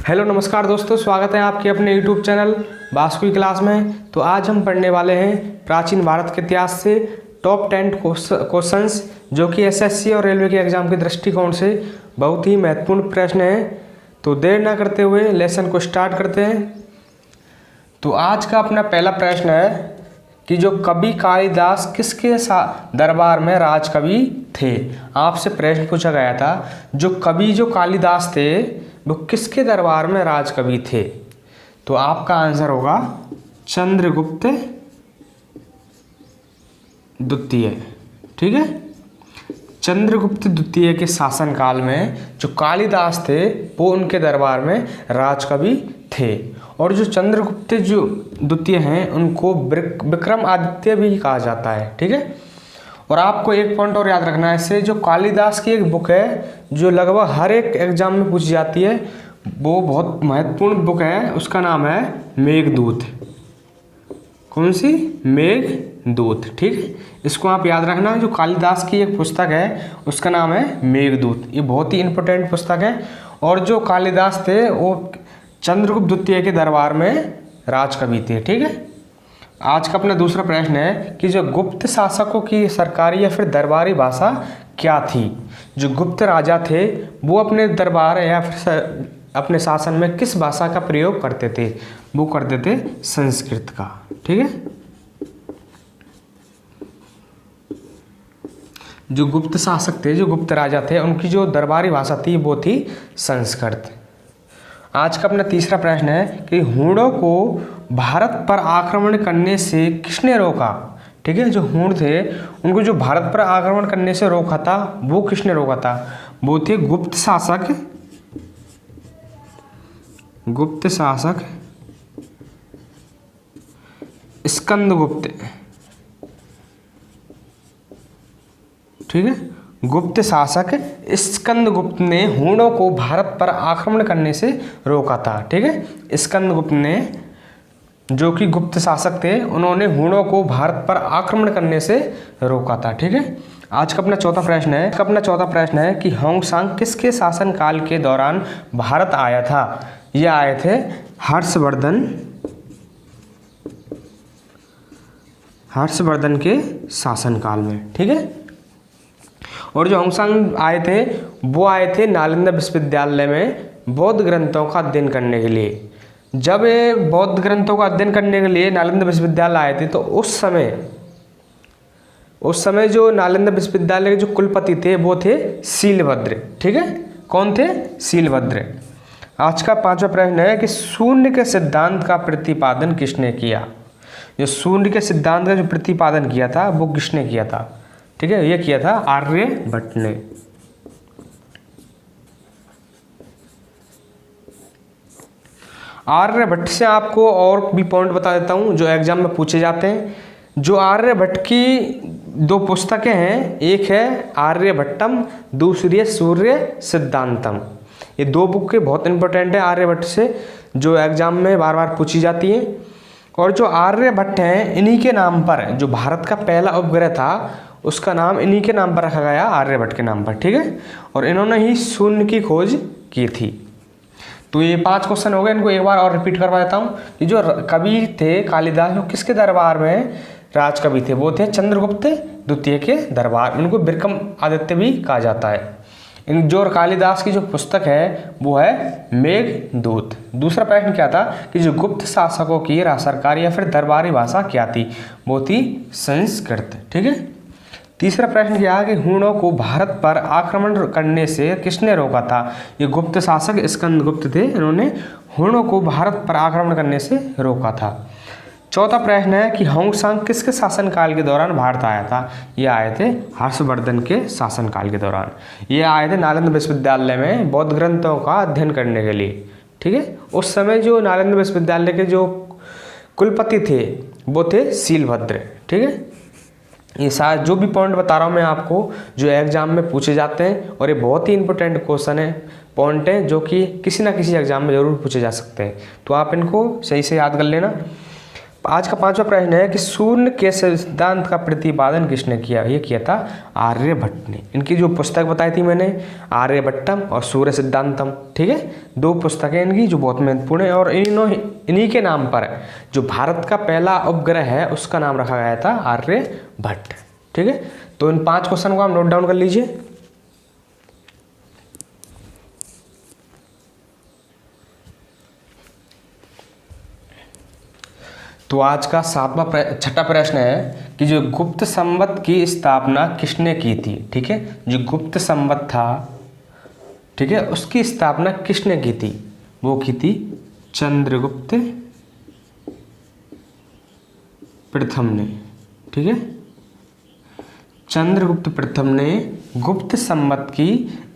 Hello नमस्कार दोस्तों, स्वागत है आपके अपने यूट्यूब चैनल बास्कु की क्लास में। तो आज हम पढ़ने वाले हैं प्राचीन भारत के इतिहास से टॉप 10 क्वेश्चंस जो कि एसएससी और रेलवे के एग्जाम के दृष्टिकोण से बहुत ही महत्वपूर्ण प्रश्न हैं। तो देर ना करते हुए लेसन को स्टार्ट करते हैं। तो आज का अपना पहला प्रश्न है कि जो कवि कालिदास किसके दरबार में राजकवि थे। आपसे प्रश्न पूछा गया था जो कवि जो कालिदास थे वो किसके दरबार में राजकवि थे। तो आपका आंसर होगा चंद्रगुप्त द्वितीय। ठीक है, चंद्रगुप्त द्वितीय के शासनकाल में जो कालिदास थे वो उनके दरबार में राजकवि थे। और जो चंद्रगुप्त जो द्वितीय हैं उनको विक्रमादित्य भी कहा जाता है। ठीक है, और आपको एक पॉइंट और याद रखना है इससे, जो कालिदास की एक बुक है जो लगभग हर एक एग्जाम में पूछी जाती है, वो बहुत महत्वपूर्ण बुक है, उसका नाम है मेघदूत। कौन सी? मेघदूत। ठीक है, इसको आप याद रखना। जो कालिदास की एक पुस्तक है उसका नाम है मेघदूत। ये बहुत ही इंपॉर्टेंट पुस्तक है। और जो कालिदास थे वो चंद्रगुप्त द्वितीय के दरबार में राजकवि थे। ठीक है, आज का अपना दूसरा प्रश्न है कि जो गुप्त शासकों की सरकारी या फिर दरबारी भाषा क्या थी। जो गुप्त राजा थे वो अपने दरबार या फिर अपने शासन में किस भाषा का प्रयोग करते थे? वो करते थे संस्कृत का। ठीक है, जो गुप्त शासक थे, जो गुप्त राजा थे, उनकी जो दरबारी भाषा थी वो थी संस्कृत। आज का अपना तीसरा प्रश्न है कि हूणों को भारत पर आक्रमण करने से किसने रोका। ठीक है, जो हूण थे उनको जो भारत पर आक्रमण करने से रोका था वो किसने रोका था? वो थे गुप्त शासक स्कंदगुप्त। ठीक है, गुप्त शासक स्कंदगुप्त ने हूणों को भारत पर आक्रमण करने से रोका था। ठीक है, स्कंदगुप्त ने, जो कि गुप्त शासक थे, उन्होंने हूणों को भारत पर आक्रमण करने से रोका था। ठीक है, आज का अपना चौथा प्रश्न है कि होंगसांग किसके शासनकाल के दौरान भारत आया था। ये आए थे हर्षवर्धन के शासनकाल में। ठीक है, और जो होंगसांग आए थे वो आए थे नालंदा विश्वविद्यालय में बौद्ध ग्रंथों का अध्ययन करने के लिए। जब ये बौद्ध ग्रंथों का अध्ययन करने के लिए नालंदा विश्वविद्यालय आए थे तो उस समय जो नालंदा विश्वविद्यालय के जो कुलपति थे वो थे शीलभद्र। ठीक है, कौन थे? शीलभद्र। आज का पांचवा प्रश्न है कि शून्य के सिद्धांत का प्रतिपादन किसने किया। जो शून्य के सिद्धांत का जो प्रतिपादन किया था वो किसने किया था? ठीक है, ये किया था आर्यभट्ट ने। आर्यभट्ट से आपको और भी पॉइंट बता देता हूं जो एग्जाम में पूछे जाते हैं। जो आर्यभट्ट की दो पुस्तकें हैं, एक है आर्यभट्टम, दूसरी है सूर्य सिद्धांतम। ये दो बुक बहुत इंपॉर्टेंट है आर्यभट्ट से, जो एग्जाम में बार बार पूछी जाती है। और जो आर्यभट्ट हैं इन्हीं के नाम पर जो भारत का पहला उपग्रह था उसका नाम इन्हीं के नाम पर रखा गया, आर्यभट्ट के नाम पर। ठीक है, और इन्होंने ही शून्य की खोज की थी। तो ये 5 क्वेश्चन हो गए, इनको एक बार और रिपीट करवा देता हूँ कि जो कवि थे कालिदास वो किसके दरबार में राजकवि थे? वो थे चंद्रगुप्त द्वितीय के दरबार। उनको विक्रमादित्य भी कहा जाता है। इन जो कालिदास की जो पुस्तक है वो है मेघदूत। दूसरा प्रश्न क्या था कि जो गुप्त शासकों की सरकारी या फिर दरबारी भाषा क्या थी? वो थी संस्कृत। ठीक है, तीसरा प्रश्न क्या है कि हूणों को भारत पर आक्रमण करने से किसने रोका था? ये गुप्त शासक स्कंदगुप्त थे, इन्होंने हूणों को भारत पर आक्रमण करने से रोका था। चौथा प्रश्न है कि होंगसांग किसके शासनकाल के दौरान भारत आया था? ये आए थे हर्षवर्धन के शासनकाल के दौरान। ये आए थे नालंदा विश्वविद्यालय में बौद्ध ग्रंथों का अध्ययन करने के लिए। ठीक है, उस समय जो नालंदा विश्वविद्यालय के जो कुलपति थे वो थे शीलभद्र। ठीक है, ये सारे जो भी पॉइंट बता रहा हूँ मैं आपको जो एग्जाम में पूछे जाते हैं, और ये बहुत ही इंपॉर्टेंट क्वेश्चन है, पॉइंट है जो कि किसी ना किसी एग्जाम में जरूर पूछे जा सकते हैं। तो आप इनको सही से याद कर लेना। आज का 5वां प्रश्न है कि शून्य के सिद्धांत का प्रतिपादन किसने किया? ये किया था आर्यभट्ट ने। इनकी जो पुस्तक बताई थी मैंने, आर्यभट्टम और सूर्य सिद्धांतम, ठीक है, 2 पुस्तकें इनकी जो बहुत महत्वपूर्ण है। और इन्हीं के नाम पर जो भारत का पहला उपग्रह है उसका नाम रखा गया था आर्यभट्ट, ठीक है। तो इन 5 क्वेश्चन को आप नोट डाउन कर लीजिए। तो आज का 6वां प्रश्न है कि जो गुप्त संवत की स्थापना किसने की थी? ठीक है, जो गुप्त संवत था, ठीक है, उसकी स्थापना किसने की थी? वो की थी चंद्रगुप्त प्रथम ने, ठीक है। चंद्रगुप्त प्रथम ने गुप्त संवत की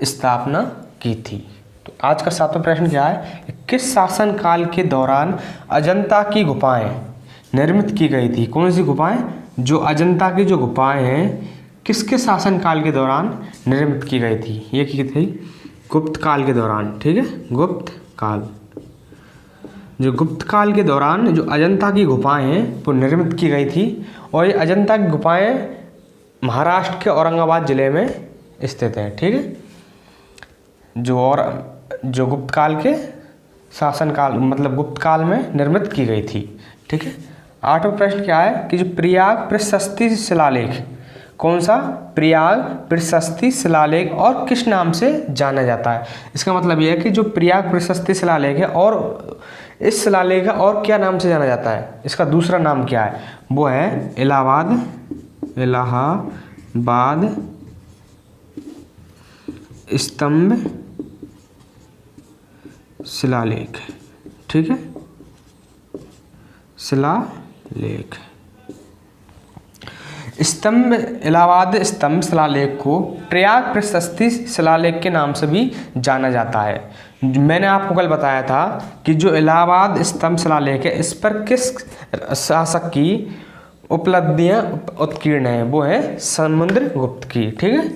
स्थापना की थी। तो आज का 7वां प्रश्न क्या है? किस शासन काल के दौरान अजंता की गुफाएं निर्मित की गई थी? कौन सी गुफाएं? जो अजंता की जो गुफाएं हैं किसके शासन काल के दौरान निर्मित की गई थी? ये की थी गुप्त काल के दौरान, ठीक है, गुप्त काल। जो गुप्त काल के दौरान जो अजंता की गुफाएं हैं वो निर्मित की गई थी। और ये अजंता की गुफाएं महाराष्ट्र के औरंगाबाद जिले में स्थित हैं, ठीक है। जो गुप्त काल के शासन काल मतलब गुप्त काल में निर्मित की गई थी, ठीक है। 8वां प्रश्न क्या है कि जो प्रयाग प्रशस्ति शिलालेख, कौन सा? प्रयाग प्रशस्ति शिलालेख, और किस नाम से जाना जाता है? इसका मतलब यह है कि जो प्रयाग प्रशस्ति शिलालेख है और इस शिलालेख और क्या नाम से जाना जाता है? इसका दूसरा नाम क्या है? वो है इलाहाबाद स्तंभ शिलालेख, ठीक है, शिलालेख। इलाहाबाद स्तंभ शिलालेख को प्रयाग प्रशस्ति शिलालेख के नाम से भी जाना जाता है। मैंने आपको कल बताया था कि जो इलाहाबाद स्तंभ शिलालेख है इस पर किस शासक की उपलब्धियां उत्कीर्ण है? वो है समुद्रगुप्त की, ठीक है।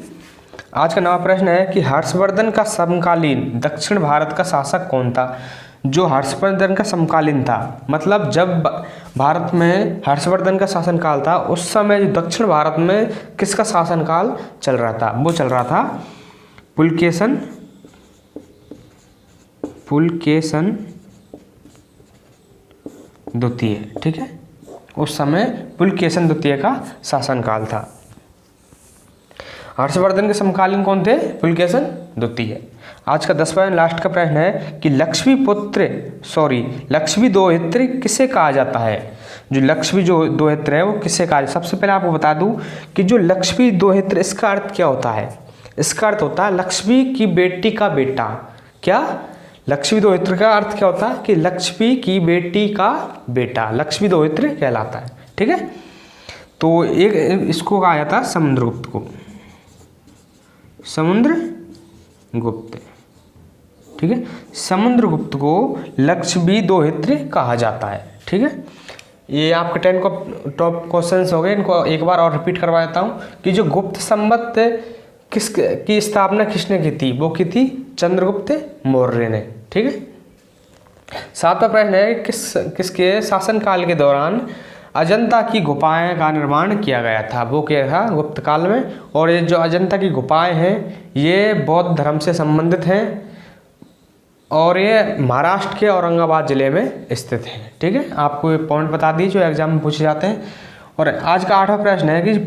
आज का 9वां प्रश्न है कि हर्षवर्धन का समकालीन दक्षिण भारत का शासक कौन था? जो हर्षवर्धन का समकालीन था मतलब जब भारत में हर्षवर्धन का शासनकाल था उस समय जो दक्षिण भारत में किसका शासनकाल चल रहा था? वो चल रहा था पुलकेशन द्वितीय, ठीक है। उस समय पुलकेशन द्वितीय का शासनकाल था। हर्षवर्धन के समकालीन कौन थे? पुलकेशन द्वितीय। आज का 10वां लास्ट का प्रश्न है कि लक्ष्मी दोहित्र किसे कहा जाता है? जो लक्ष्मी जो दोहित्र है वो किसे कहा? सबसे पहले आपको बता दूं कि जो लक्ष्मी दोहित्र इसका अर्थ क्या होता है? इसका अर्थ होता है लक्ष्मी की बेटी का बेटा। क्या? लक्ष्मी दोहित्र का अर्थ क्या होता है? कि लक्ष्मी की बेटी का बेटा लक्ष्मी दोहित्र कहलाता है, ठीक है। तो एक इसको कहा जाता है समुद्रगुप्त को, समुद्रगुप्त, ठीक है। समुद्रगुप्त को लक्ष्मी दोहित्र कहा जाता है, ठीक है। ये आपके 10 को टॉप क्वेश्चंस हो गए। इनको एक बार और रिपीट करवा देता हूँ कि जो गुप्त संवत की स्थापना किसने की थी? वो की थी चंद्रगुप्त मौर्य ने, ठीक है। 7वां प्रश्न है किसके शासनकाल के दौरान अजंता की गुफाएं का निर्माण किया गया था? वो क्या था? गुप्त काल में। और ये जो अजंता की गुफाएं हैं ये बौद्ध धर्म से संबंधित हैं और ये महाराष्ट्र के औरंगाबाद जिले में स्थित है, ठीक है। आपको ये पॉइंट बता दी जो एग्जाम में पूछे जाते हैं। और आज का 8वां प्रश्न है कि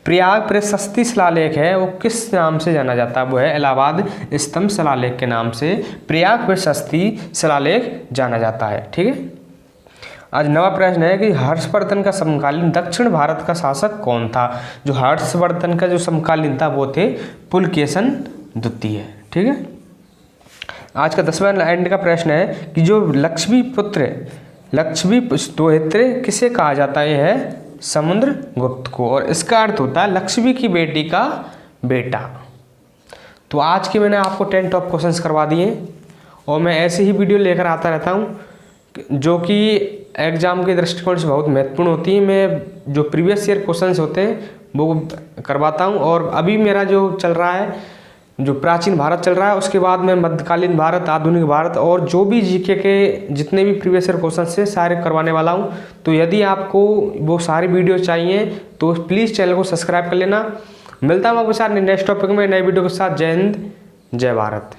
प्रयाग प्रशस्ति शिलालेख है वो किस नाम से जाना जाता है? वो है इलाहाबाद स्तंभ शिलालेख के नाम से प्रयाग प्रशस्ति शिलालेख जाना जाता है, ठीक है। आज 9वां प्रश्न है कि हर्षवर्धन का समकालीन दक्षिण भारत का शासक कौन था? जो हर्षवर्धन का जो समकालीन था वो थे पुलकेशन द्वितीय, ठीक है। आज का 10वां एंड का प्रश्न है कि जो लक्ष्मी दोहित्र किसे कहा जाता है? यह है समुद्रगुप्त को, और इसका अर्थ होता है लक्ष्मी की बेटी का बेटा। तो आज की मैंने आपको 10 टॉप क्वेश्चंस करवा दिए और मैं ऐसे ही वीडियो लेकर आता रहता हूं जो कि एग्जाम के दृष्टिकोण से बहुत महत्वपूर्ण होती है। मैं जो प्रीवियस ईयर क्वेश्चंस होते हैं वो करवाता हूं और अभी मेरा जो चल रहा है जो प्राचीन भारत चल रहा है, उसके बाद में मध्यकालीन भारत, आधुनिक भारत, और जो भी जीके के जितने भी प्रीवियस ईयर क्वेश्चन से सारे करवाने वाला हूँ। तो यदि आपको वो सारी वीडियो चाहिए तो प्लीज़ चैनल को सब्सक्राइब कर लेना। मिलता हूँ आपके साथ नेक्स्ट टॉपिक में नए वीडियो के साथ। जय हिंद, जय भारत।